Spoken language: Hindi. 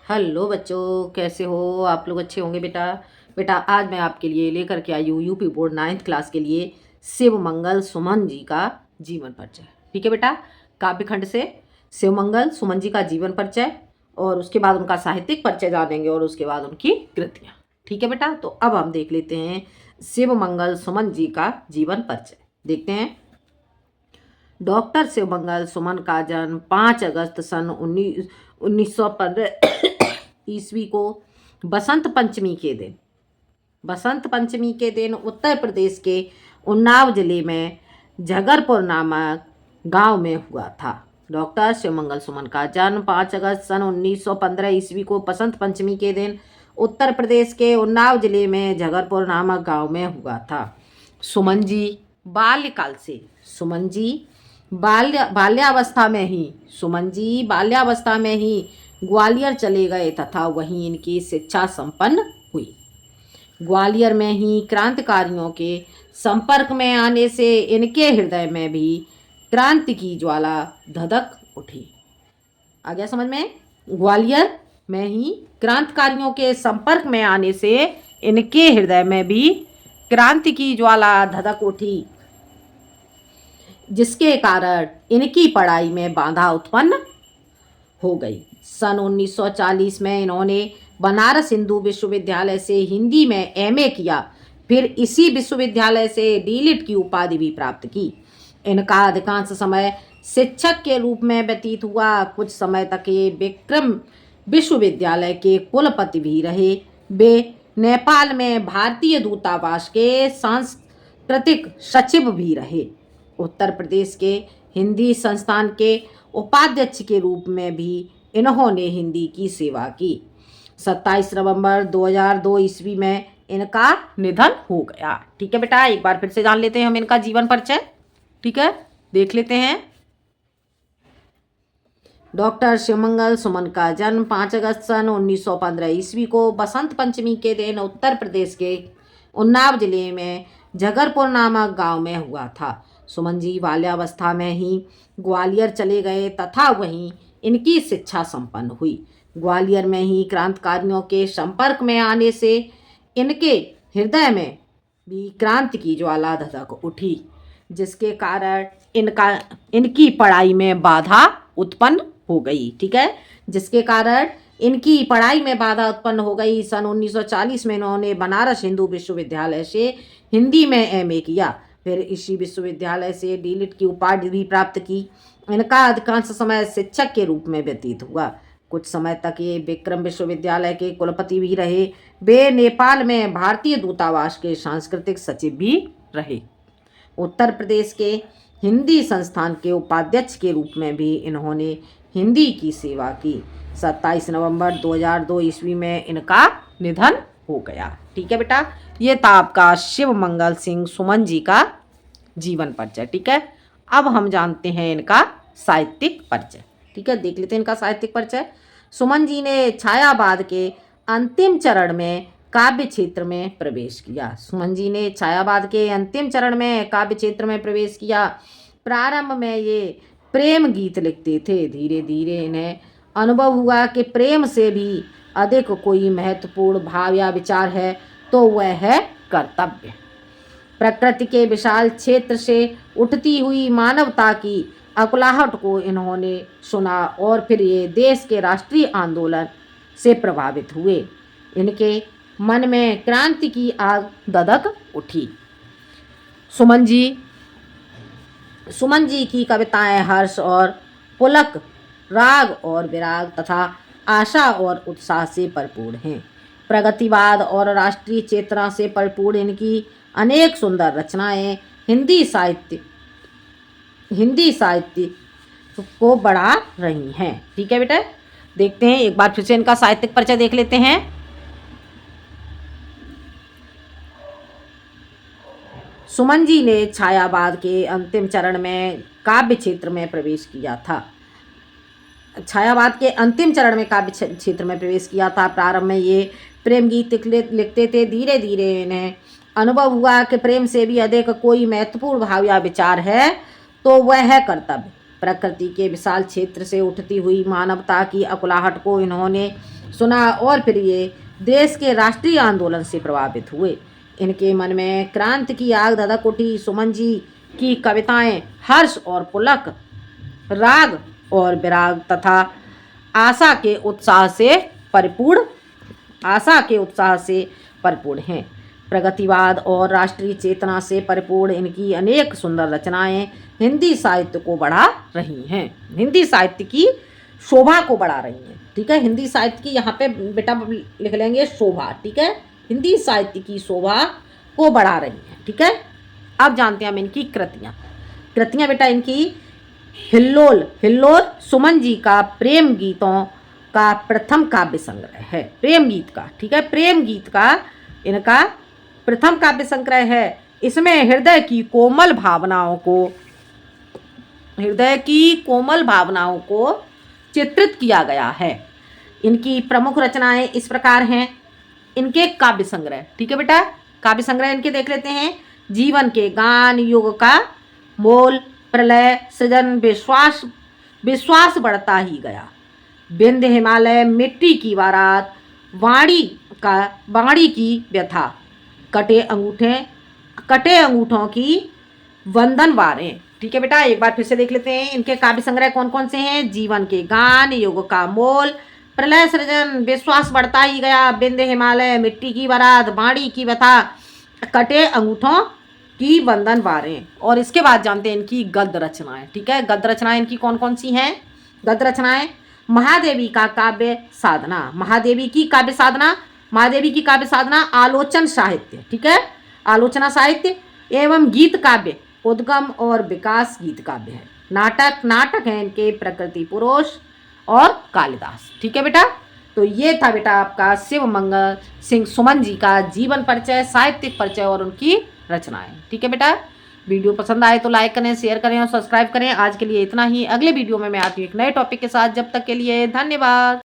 हेलो बच्चों, कैसे हो आप लोग? अच्छे होंगे बेटा। बेटा आज मैं आपके लिए लेकर के आई हूँ यूपी बोर्ड 9th क्लास के लिए शिवमंगल सुमन जी का जीवन परिचय। ठीक है बेटा। काव्य खंड से शिवमंगल सुमन जी का जीवन परिचय और उसके बाद उनका साहित्यिक परिचय जानेंगे और उसके बाद उनकी कृतियाँ। ठीक है बेटा। तो अब हम देख लेते हैं शिवमंगल सुमन जी का जीवन परिचय। देखते हैं। डॉक्टर शिवमंगल सुमन का जन्म 5 अगस्त सन 1915 ईस्वी को बसंत पंचमी के दिन उत्तर प्रदेश के उन्नाव जिले में झगरपुर नामक गांव में हुआ था। डॉक्टर शिवमंगल सुमन का जन्म 5 अगस्त सन 1915 ईस्वी को बसंत पंचमी के दिन उत्तर प्रदेश के उन्नाव जिले में झगरपुर नामक गांव में हुआ था। सुमन जी बाल्यकाल से सुमन जी बाल्यावस्था में ही ग्वालियर चले गए तथा वहीं इनकी शिक्षा संपन्न हुई। ग्वालियर में ही क्रांतिकारियों के संपर्क में आने से इनके हृदय में भी क्रांति की ज्वाला धधक उठी। आ गया समझ में? ग्वालियर में ही क्रांतिकारियों के संपर्क में आने से इनके हृदय में भी क्रांति की ज्वाला धधक उठी, जिसके कारण इनकी पढ़ाई में बाधा उत्पन्न हो गई। सन 1940 में इन्होंने बनारस हिंदू विश्वविद्यालय से हिंदी में एमए किया। फिर इसी विश्वविद्यालय से डीलिट की उपाधि भी प्राप्त की। इनका अधिकांश समय शिक्षक के रूप में व्यतीत हुआ। कुछ समय तक ये विक्रम विश्वविद्यालय के कुलपति भी रहे। वे नेपाल में भारतीय दूतावास के सांस्कृतिक सचिव भी रहे। उत्तर प्रदेश के हिंदी संस्थान के उपाध्यक्ष के रूप में भी इन्होंने हिंदी की सेवा की। 27 नवंबर 2002 ईस्वी में इनका निधन हो गया। ठीक है बेटा। एक बार फिर से जान लेते हैं हम इनका जीवन परिचय। ठीक है, देख लेते हैं। डॉक्टर शिवमंगल सुमन का जन्म 5 अगस्त सन 1915 ईस्वी को बसंत पंचमी के दिन उत्तर प्रदेश के उन्नाव जिले में झगरपुर नामक गांव में हुआ था। सुमन जी बाल्यावस्था में ही ग्वालियर चले गए तथा वहीं इनकी शिक्षा संपन्न हुई। ग्वालियर में ही क्रांतिकारियों के संपर्क में आने से इनके हृदय में भी क्रांति की ज्वाला धधक उठी, जिसके कारण इनकी पढ़ाई में बाधा उत्पन्न हो गई। ठीक है, जिसके कारण इनकी पढ़ाई में बाधा उत्पन्न हो गई। सन 1940 में इन्होंने बनारस हिंदू विश्वविद्यालय से हिंदी में एमए किया। फिर इसी विश्वविद्यालय से डीलिट की उपाधि भी प्राप्त की। इनका अधिकांश समय शिक्षक के रूप में व्यतीत हुआ। कुछ समय तक ये विक्रम विश्वविद्यालय के कुलपति भी रहे। वे नेपाल में भारतीय दूतावास के सांस्कृतिक सचिव भी रहे। उत्तर प्रदेश के हिंदी संस्थान के उपाध्यक्ष के रूप में भी इन्होंने हिंदी की सेवा की। 27 नवंबर 2002 ईस्वी में इनका निधन हो गया। ठीक है बेटा, ये था आपका शिवमंगल सिंह सुमन जी का जीवन परिचय। ठीक है, अब हम जानते हैं इनका साहित्यिक परिचय। ठीक है, देख लेते हैं इनका साहित्यिक परिचय। सुमन जी ने छायावाद के अंतिम चरण में काव्य क्षेत्र में प्रवेश किया। सुमन जी ने छायावाद के अंतिम चरण में काव्य क्षेत्र में प्रवेश किया। प्रारंभ में ये प्रेम गीत लिखते थे। धीरे धीरे इन्हें अनुभव हुआ कि प्रेम से भी अधिक कोई महत्वपूर्ण भाव या विचार है तो वह है कर्तव्य। प्रकृति के विशाल क्षेत्र से उठती हुई मानवता की अकुलाहट को इन्होंने सुना और फिर ये देश के राष्ट्रीय आंदोलन से प्रभावित हुए। इनके मन में क्रांति की आग धधक उठी। सुमन जी की कविताएं हर्ष और पुलक, राग और विराग तथा आशा और उत्साह से भरपूर हैं। प्रगतिवाद और राष्ट्रीय चेतना से भरपूर इनकी अनेक सुंदर रचनाएं हिंदी साहित्य को बढ़ा रही हैं। ठीक है बेटा, देखते हैं एक बार फिर से इनका साहित्यिक परिचय देख लेते हैं। सुमन जी ने छायावाद के अंतिम चरण में काव्य क्षेत्र में प्रवेश किया था। प्रारंभ में ये प्रेम गीत लिखते थे। धीरे धीरे इन्हें अनुभव हुआ कि प्रेम से भी अधिक कोई महत्वपूर्ण भाव या विचार है तो वह है कर्तव्य। प्रकृति के विशाल क्षेत्र से उठती हुई मानवता की अकुलाहट को इन्होंने सुना और फिर ये देश के राष्ट्रीय आंदोलन से प्रभावित हुए। इनके मन में क्रांति की आग धधक उठी। सुमन जी की कविताएं हर्ष और पुलक, राग और विराग तथा आशा के उत्साह से परिपूर्ण हैं। प्रगतिवाद और राष्ट्रीय चेतना से परिपूर्ण इनकी अनेक सुंदर रचनाएं हिंदी साहित्य को बढ़ा रही हैं, हिंदी साहित्य की शोभा को बढ़ा रही हैं। ठीक है, हिंदी साहित्य की यहाँ पे बेटा लिख लेंगे शोभा। ठीक है, हिंदी साहित्य की शोभा को बढ़ा रही हैं। ठीक है, अब जानते हैं हम इनकी कृतियाँ बेटा इनकी हिल्लोल सुमन जी का प्रेम गीतों का प्रथम काव्य संग्रह है, प्रेम गीत का। ठीक है, प्रेम गीत का इनका प्रथम काव्य संग्रह है। इसमें हृदय की कोमल भावनाओं को चित्रित किया गया है। इनकी प्रमुख रचनाएं इस प्रकार हैं। इनके काव्य संग्रह, ठीक है बेटा, काव्य संग्रह इनके देख लेते हैं। जीवन के गान, युग का मोल, प्रलय, सृजन, विश्वास बढ़ता ही गया, विंध्य हिमालय, मिट्टी की बारात, वाणी की व्यथा, कटे अंगूठों की वंदन वारें। ठीक है बेटा, एक बार फिर से देख लेते हैं इनके काव्य संग्रह कौन कौन से हैं। जीवन के गान, युग का मोल, प्रलय सृजन, विश्वास बढ़ता ही गया, विंध्य हिमालय, मिट्टी की बारात, वाणी की व्यथा, कटे अंगूठों की वंदन वारें। और इसके बाद जानते हैं इनकी गद्य रचनाएं। ठीक है, गद्य रचनाएं इनकी कौन कौन सी हैं। गद्य रचनाएं महादेवी की काव्य साधना आलोचन साहित्य। ठीक है, आलोचना साहित्य एवं गीत काव्य उद्गम और विकास गीत काव्य है। नाटक है इनके प्रकृति पुरुष और कालिदास। ठीक है बेटा, तो ये था बेटा आपका शिव मंगल सिंह सुमन जी का जीवन परिचय, साहित्यिक परिचय और उनकी रचनाएं। ठीक है बेटा, वीडियो पसंद आए तो लाइक करें, शेयर करें और सब्सक्राइब करें। आज के लिए इतना ही। अगले वीडियो में मैं आती हूँ एक नए टॉपिक के साथ। जब तक के लिए धन्यवाद।